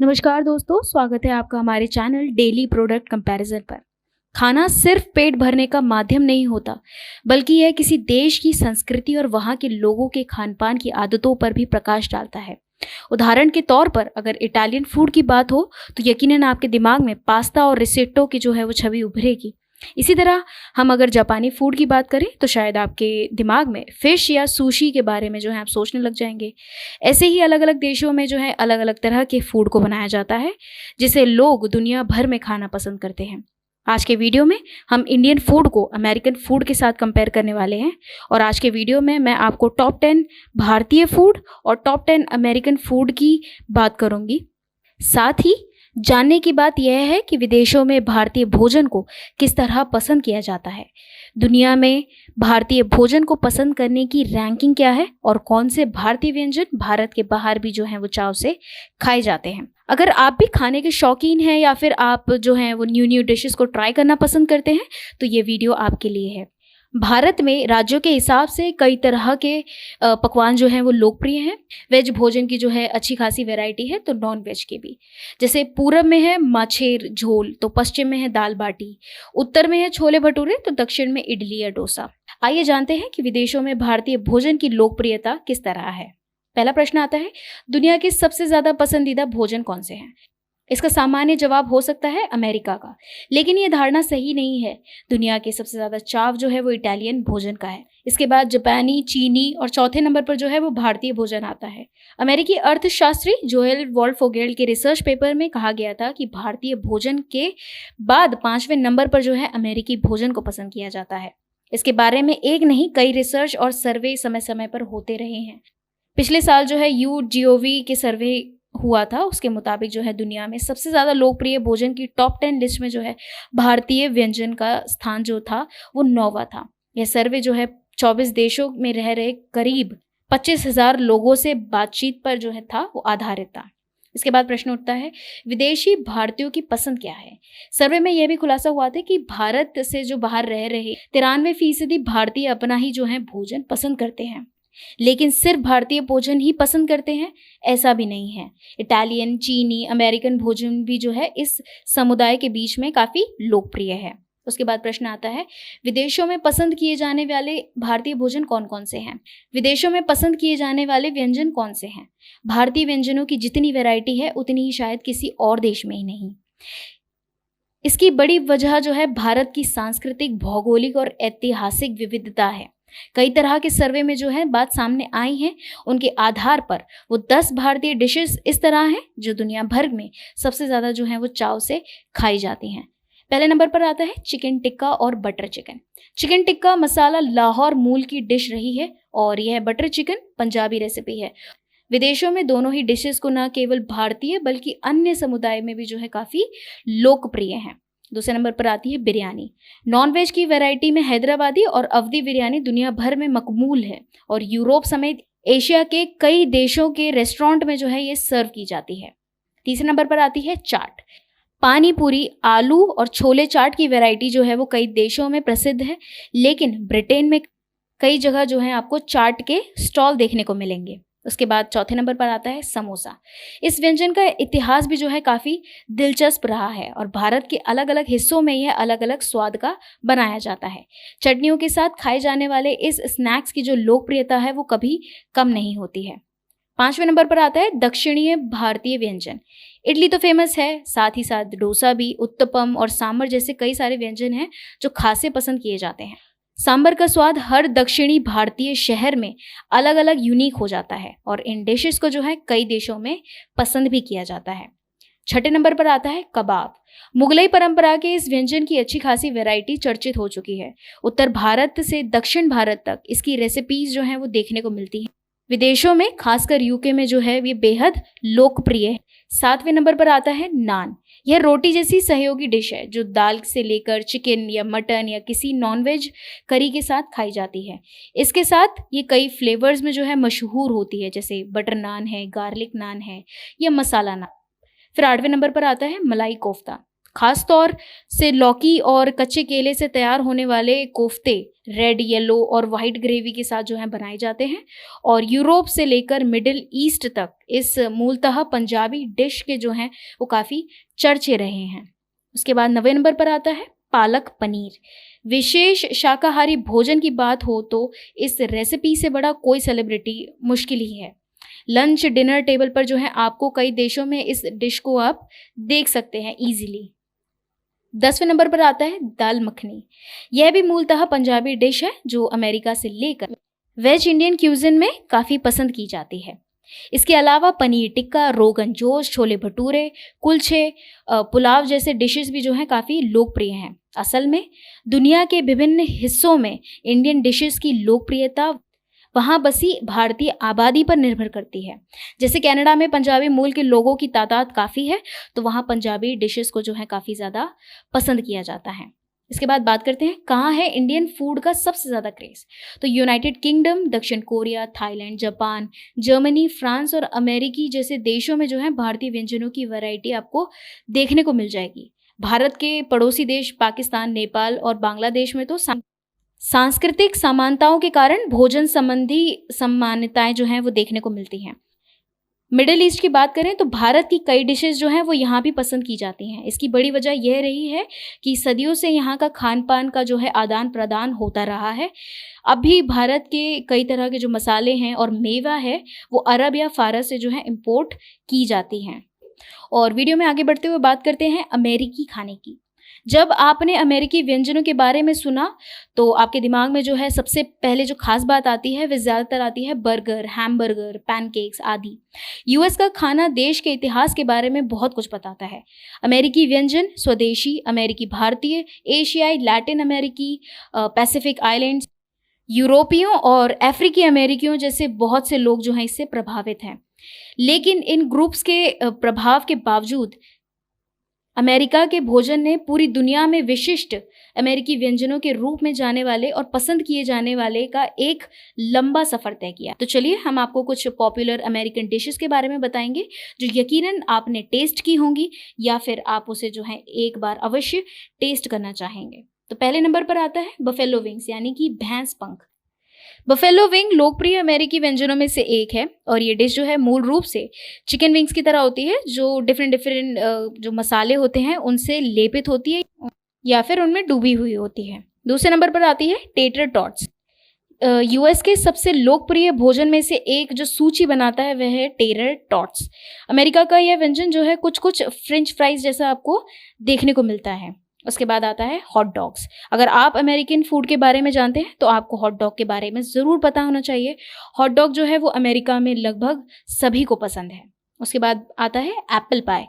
नमस्कार दोस्तों, स्वागत है आपका हमारे चैनल डेली प्रोडक्ट कंपैरिजन पर। खाना सिर्फ पेट भरने का माध्यम नहीं होता, बल्कि यह किसी देश की संस्कृति और वहाँ के लोगों के खान पान की आदतों पर भी प्रकाश डालता है। उदाहरण के तौर पर अगर इटालियन फूड की बात हो तो यकीनन आपके दिमाग में पास्ता और रिसेट्टो की जो है वो छवि उभरेगी। इसी तरह हम अगर जापानी फूड की बात करें तो शायद आपके दिमाग में फिश या सुशी के बारे में जो है आप सोचने लग जाएंगे। ऐसे ही अलग अलग देशों में जो है अलग अलग तरह के फूड को बनाया जाता है, जिसे लोग दुनिया भर में खाना पसंद करते हैं। आज के वीडियो में हम इंडियन फूड को अमेरिकन फूड के साथ कंपेयर करने वाले हैं, और आज के वीडियो में मैं आपको टॉप 10 भारतीय फूड और टॉप 10 अमेरिकन फूड की बात करूंगी। साथ ही जानने की बात यह है कि विदेशों में भारतीय भोजन को किस तरह पसंद किया जाता है, दुनिया में भारतीय भोजन को पसंद करने की रैंकिंग क्या है, और कौन से भारतीय व्यंजन भारत के बाहर भी जो हैं वो चाव से खाए जाते हैं। अगर आप भी खाने के शौकीन हैं या फिर आप जो हैं वो न्यू डिशेस को ट्राई करना पसंद करते हैं तो ये वीडियो आपके लिए है। भारत में राज्यों के हिसाब से कई तरह के पकवान जो हैं वो लोकप्रिय हैं। वेज भोजन की जो है अच्छी खासी वैरायटी है, तो नॉन वेज की भी। जैसे पूरब में है माछेर झोल, तो पश्चिम में है दाल बाटी, उत्तर में है छोले भटूरे, तो दक्षिण में इडली या डोसा। आइए जानते हैं कि विदेशों में भारतीय भोजन की लोकप्रियता किस तरह है। पहला प्रश्न आता है, दुनिया के सबसे ज्यादा पसंदीदा भोजन कौन से हैं। इसका सामान्य जवाब हो सकता है अमेरिका का, लेकिन ये धारणा सही नहीं है। दुनिया के सबसे ज्यादा चाव जो है वो इटालियन भोजन का है। इसके बाद जापानी, चीनी और चौथे नंबर पर जो है वो भारतीय भोजन आता है। अमेरिकी अर्थशास्त्री जोएल वॉल्फोगेल के रिसर्च पेपर में कहा गया था कि भारतीय भोजन के बाद 5वें नंबर पर जो है अमेरिकी भोजन को पसंद किया जाता है। इसके बारे में एक नहीं कई रिसर्च और सर्वे समय समय पर होते रहे हैं। पिछले साल जो है YouGov के सर्वे हुआ था, उसके मुताबिक जो है दुनिया में सबसे ज़्यादा लोकप्रिय भोजन की टॉप 10 लिस्ट में जो है भारतीय व्यंजन का स्थान जो था वो 9वां था। यह सर्वे जो है 24 देशों में रह रहे करीब 25,000 लोगों से बातचीत पर जो है था वो आधारित था। इसके बाद प्रश्न उठता है, विदेशी भारतीयों की पसंद क्या है। सर्वे में यह भी खुलासा हुआ था कि भारत से जो बाहर रह रहे 93% भारतीय अपना ही जो है भोजन पसंद करते हैं। लेकिन सिर्फ भारतीय भोजन ही पसंद करते हैं ऐसा भी नहीं है। इटालियन, चीनी, अमेरिकन भोजन भी जो है इस समुदाय के बीच में काफ़ी लोकप्रिय है। उसके बाद प्रश्न आता है, विदेशों में पसंद किए जाने वाले भारतीय भोजन कौन कौन से हैं। विदेशों में पसंद किए जाने वाले व्यंजन कौन से हैं। भारतीय व्यंजनों की जितनी वैरायटी है उतनी ही शायद किसी और देश में ही नहीं। इसकी बड़ी वजह जो है भारत की सांस्कृतिक, भौगोलिक और ऐतिहासिक विविधता है। कई तरह के सर्वे में जो है बात सामने आई है, उनके आधार पर वो 10 भारतीय डिशेस इस तरह हैं जो दुनिया भर में सबसे ज़्यादा जो है वो चाव से खाई जाती हैं। पहले नंबर पर आता है चिकन टिक्का और butter chicken. Chicken tikka masala Lahore मूल की डिश रही है और यह बटर चिकन पंजाबी रेसिपी है। विदेशों में दोनों ही डिशेस को न केवल भारतीय बल्कि अन्य समुदाय में भी जो है काफ़ी लोकप्रिय हैं। दूसरे नंबर पर आती है बिरयानी। नॉनवेज की वैरायटी में हैदराबादी और अवधी बिरयानी दुनिया भर में मकबूल है और यूरोप समेत एशिया के कई देशों के रेस्टोरेंट में जो है ये सर्व की जाती है। तीसरे नंबर पर आती है चाट। पानी पूरी, आलू और छोले चाट की वैरायटी जो है वो कई देशों में प्रसिद्ध है, लेकिन ब्रिटेन में कई जगह जो है आपको चाट के स्टॉल देखने को मिलेंगे। उसके बाद चौथे नंबर पर आता है समोसा। इस व्यंजन का इतिहास भी जो है काफ़ी दिलचस्प रहा है और भारत के अलग अलग हिस्सों में यह अलग अलग स्वाद का बनाया जाता है। चटनियों के साथ खाए जाने वाले इस स्नैक्स की जो लोकप्रियता है वो कभी कम नहीं होती है। 5वें नंबर पर आता है दक्षिणीय भारतीय व्यंजन। इडली तो फेमस है, साथ ही साथ डोसा भी, उत्तपम और सांभर जैसे कई सारे व्यंजन हैं जो खासे पसंद किए जाते हैं। सांभर का स्वाद हर दक्षिणी भारतीय शहर में अलग अलग यूनिक हो जाता है और इन डिशेस को जो है कई देशों में पसंद भी किया जाता है। छठे नंबर पर आता है कबाब। मुगलई परंपरा के इस व्यंजन की अच्छी खासी वैरायटी चर्चित हो चुकी है। उत्तर भारत से दक्षिण भारत तक इसकी रेसिपीज जो हैं वो देखने को मिलती हैं। विदेशों में खासकर यूके में जो है ये बेहद लोकप्रिय है। 7वें नंबर पर आता है नान। यह रोटी जैसी सहयोगी डिश है जो दाल से लेकर चिकन या मटन या किसी नॉनवेज करी के साथ खाई जाती है। इसके साथ ये कई फ्लेवर्स में जो है मशहूर होती है, जैसे बटर नान है, गार्लिक नान है या मसाला नान। फिर 8वें नंबर पर आता है मलाई कोफ्ता। खास तौर से लौकी और कच्चे केले से तैयार होने वाले कोफ्ते रेड, येलो और वाइट ग्रेवी के साथ जो है बनाए जाते हैं। और यूरोप से लेकर मिडिल ईस्ट तक इस मूलतः पंजाबी डिश के जो हैं वो काफ़ी चर्चे रहे हैं। उसके बाद 9वें नंबर पर आता है पालक पनीर। विशेष शाकाहारी भोजन की बात हो तो इस रेसिपी से बड़ा कोई सेलिब्रिटी मुश्किल ही है। लंच डिनर टेबल पर जो है आपको कई देशों में इस डिश को आप देख सकते हैं ईजिली। 10वें नंबर पर आता है दाल मखनी। यह भी मूलतः पंजाबी डिश है जो अमेरिका से लेकर वेज इंडियन क्यूजिन में काफ़ी पसंद की जाती है। इसके अलावा पनीर टिक्का, रोगन जोश, छोले भटूरे, कुलचे, पुलाव जैसे डिशेस भी जो हैं काफ़ी लोकप्रिय हैं। असल में दुनिया के विभिन्न हिस्सों में इंडियन डिशेस की लोकप्रियता वहाँ बसी भारतीय आबादी पर निर्भर करती है। जैसे कनाडा में पंजाबी मूल के लोगों की तादाद काफ़ी है, तो वहाँ पंजाबी डिशेस को जो है काफ़ी ज़्यादा पसंद किया जाता है। इसके बाद बात करते हैं कहाँ है इंडियन फूड का सबसे ज़्यादा क्रेज़। तो यूनाइटेड किंगडम, दक्षिण Korea, Thailand, Japan, Germany, France और अमेरिकी जैसे देशों में जो है भारतीय व्यंजनों की वैरायटी आपको देखने को मिल जाएगी। भारत के पड़ोसी देश पाकिस्तान, नेपाल और बांग्लादेश में तो सांस्कृतिक समानताओं के कारण भोजन संबंधी समानताएं जो हैं वो देखने को मिलती हैं। मिडिल ईस्ट की बात करें तो भारत की कई डिशेस जो हैं वो यहाँ भी पसंद की जाती हैं। इसकी बड़ी वजह यह रही है कि सदियों से यहाँ का खान पान का जो है आदान प्रदान होता रहा है। अब भी भारत के कई तरह के जो मसाले हैं और मेवा है वो अरब या फारस से जो है इम्पोर्ट की जाती हैं। और वीडियो में आगे बढ़ते हुए बात करते हैं अमेरिकी खाने की। जब आपने अमेरिकी व्यंजनों के बारे में सुना तो आपके दिमाग में जो है सबसे पहले जो खास बात आती है वह ज़्यादातर आती है बर्गर, हैमबर्गर, पैनकेक्स आदि। यूएस का खाना देश के इतिहास के बारे में बहुत कुछ बताता है। अमेरिकी व्यंजन स्वदेशी, अमेरिकी भारतीय, एशियाई, लैटिन अमेरिकी, पैसिफिक आइलैंड्स, यूरोपियों और अफ्रीकी अमेरिकियों जैसे बहुत से लोग जो हैं इससे प्रभावित हैं। लेकिन इन ग्रुप्स के प्रभाव के बावजूद अमेरिका के भोजन ने पूरी दुनिया में विशिष्ट अमेरिकी व्यंजनों के रूप में जाने वाले और पसंद किए जाने वाले का एक लंबा सफ़र तय किया। तो चलिए हम आपको कुछ पॉपुलर अमेरिकन डिशेस के बारे में बताएंगे जो यकीनन आपने टेस्ट की होंगी या फिर आप उसे जो है एक बार अवश्य टेस्ट करना चाहेंगे। तो पहले नंबर पर आता है बफेलो विंग्स यानी कि भैंस पंख। बफेलो विंग लोकप्रिय अमेरिकी व्यंजनों में से एक है और ये डिश जो है मूल रूप से चिकन विंग्स की तरह होती है जो डिफरेंट जो मसाले होते हैं उनसे लेपित होती है या फिर उनमें डूबी हुई होती है। दूसरे नंबर पर आती है टेटर टॉट्स। यूएस के सबसे लोकप्रिय भोजन में से एक जो सूची बनाता है वह है टेटर टॉट्स। अमेरिका का यह व्यंजन जो है कुछ कुछ फ्रेंच फ्राइज जैसा आपको देखने को मिलता है। उसके बाद आता है हॉट डॉग्स। अगर आप अमेरिकन फूड के बारे में जानते हैं तो आपको हॉट डॉग के बारे में ज़रूर पता होना चाहिए। हॉट डॉग जो है वो अमेरिका में लगभग सभी को पसंद है। उसके बाद आता है एप्पल पाई।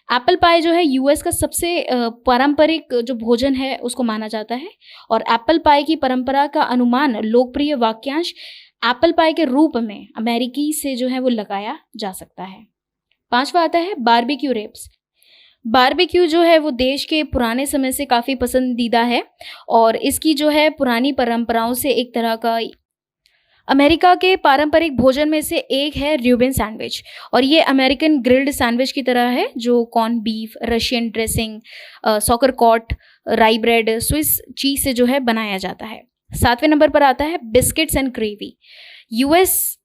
एप्पल पाई जो है यूएस का सबसे पारंपरिक जो भोजन है उसको माना जाता है और एप्पल पाई की परंपरा का अनुमान लोकप्रिय वाक्यांश एप्पल पाई के रूप में अमेरिकी से जो है वो लगाया जा सकता है। पांचवा आता है बारबेक्यू रिब्स। बारबेक्यू जो है वो देश के पुराने समय से काफ़ी पसंदीदा है और इसकी जो है पुरानी परंपराओं से एक तरह का अमेरिका के पारंपरिक भोजन में से एक है र्यूबेन सैंडविच और ये अमेरिकन ग्रिल्ड सैंडविच की तरह है जो कॉर्न बीफ, रशियन ड्रेसिंग, सॉकरकॉट, राई ब्रेड, स्विस चीज़ से जो है बनाया जाता है। सातवें नंबर पर आता है बिस्किट्स एंड ग्रेवी। यूएस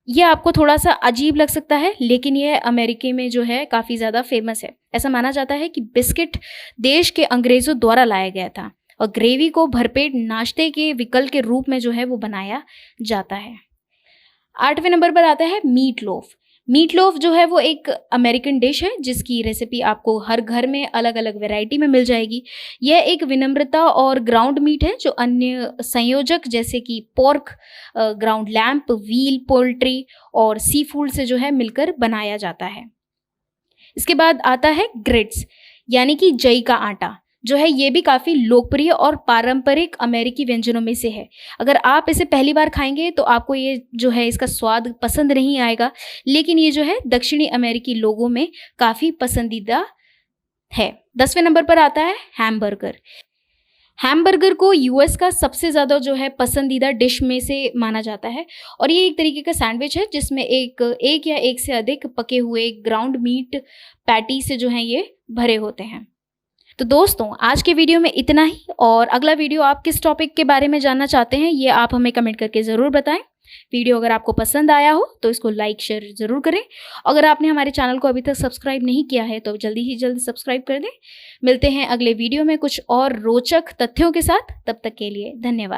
ये आपको थोड़ा सा अजीब लग सकता है लेकिन यह अमेरिका में जो है काफ़ी ज़्यादा फेमस है। ऐसा माना जाता है कि बिस्किट देश के अंग्रेज़ों द्वारा लाया गया था और ग्रेवी को भरपेट नाश्ते के विकल्प के रूप में जो है वो बनाया जाता है। आठवें नंबर पर आता है मीट लोफ। मीट लोफ जो है वो एक अमेरिकन डिश है जिसकी रेसिपी आपको हर घर में अलग अलग वैरायटी में मिल जाएगी। यह एक विनम्रता और ग्राउंड मीट है जो अन्य संयोजक जैसे कि pork, ground lamp, wheel, poultry और सी फूड से जो है मिलकर बनाया जाता है। इसके बाद आता है ग्रिट्स यानी कि जई का आटा जो है ये भी काफ़ी लोकप्रिय और पारंपरिक अमेरिकी व्यंजनों में से है। अगर आप इसे पहली बार खाएंगे तो आपको ये जो है इसका स्वाद पसंद नहीं आएगा लेकिन ये जो है दक्षिणी अमेरिकी लोगों में काफ़ी पसंदीदा है। 10वें नंबर पर आता है हैमबर्गर। हैमबर्गर को यूएस का सबसे ज़्यादा जो है पसंदीदा डिश में से माना जाता है और ये एक तरीके का सैंडविच है जिसमें एक या एक से अधिक पके हुए ग्राउंड मीट पैटी से जो है ये भरे होते हैं। तो दोस्तों आज के वीडियो में इतना ही, और अगला वीडियो आप किस टॉपिक के बारे में जानना चाहते हैं ये आप हमें कमेंट करके ज़रूर बताएं। वीडियो अगर आपको पसंद आया हो तो इसको लाइक शेयर ज़रूर करें। अगर आपने हमारे चैनल को अभी तक सब्सक्राइब नहीं किया है तो जल्दी सब्सक्राइब कर दें। मिलते हैं अगले वीडियो में कुछ और रोचक तथ्यों के साथ, तब तक के लिए धन्यवाद।